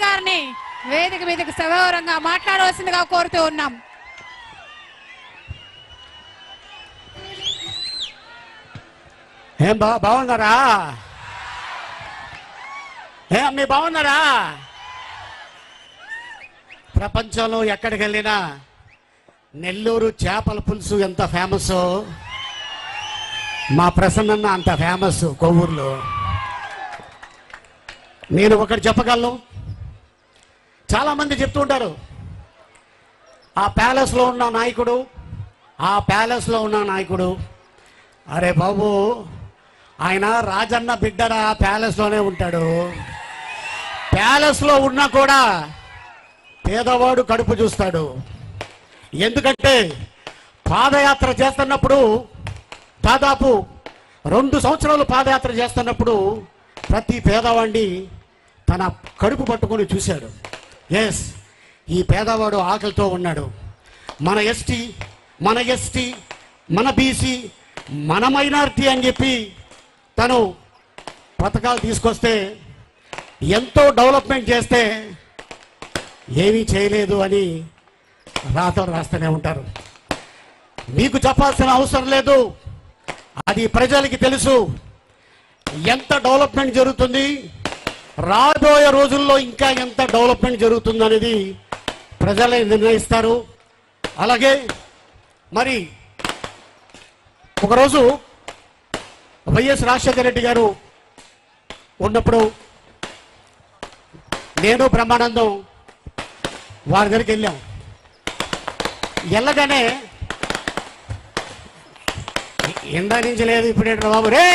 గారిని వేదిక మీదకి సగౌరవంగా మాట్లాడవలసిందిగా కోరుతూ ఉన్నాం. ఏం బాగున్నారా? మీ బాగున్నారా? ప్రపంచంలో ఎక్కడికి వెళ్ళినా నెల్లూరు చేపల పులుసు ఎంత ఫేమస్, మా ప్రసన్న అంత ఫేమస్ కొవ్వూరులో. నేను ఒకటి చెప్పగలను, చాలామంది చెప్తూ ఉంటారు ఆ ప్యాలెస్లో ఉన్న నాయకుడు, ఆ ప్యాలెస్లో ఉన్న నాయకుడు. అరే బాబు, ఆయన రాజన్న బిడ్డరా, ప్యాలెస్లోనే ఉంటాడు. ప్యాలెస్లో ఉన్నా కూడా పేదవాడు కడుపు చూస్తాడు. ఎందుకంటే పాదయాత్ర చేస్తున్నప్పుడు, దాదాపు 2 సంవత్సరాలు పాదయాత్ర చేస్తున్నప్పుడు ప్రతి పేదవాడిని తన కడుపు పట్టుకొని చూశాడు. ఎస్, ఈ పేదవాడు ఆకలితో ఉన్నాడు. మన ఎస్టీ, మన బీసీ, మన మైనారిటీ అని చెప్పి తను పథకాలు తీసుకొస్తే, ఎంతో డెవలప్మెంట్ చేస్తే ఏమీ చేయలేదు అని రాతలు రాస్తూనే ఉంటారు. మీకు చెప్పాల్సిన అవసరం లేదు, అది ప్రజలకి తెలుసు. ఎంత డెవలప్మెంట్ జరుగుతుంది, రాబోయే రోజుల్లో ఇంకా ఎంత డెవలప్మెంట్ జరుగుతుంది అనేది ప్రజలే నిర్ణయిస్తారు. అలాగే మరి ఒకరోజు వైఎస్ రాజశేఖర రెడ్డి గారు ఉన్నప్పుడు నేను బ్రహ్మానందం వారి దగ్గరికి వెళ్ళాం. వెళ్ళగానే ఇందా నుంచి లేదు, ఇప్పుడేంటారు బాబు రే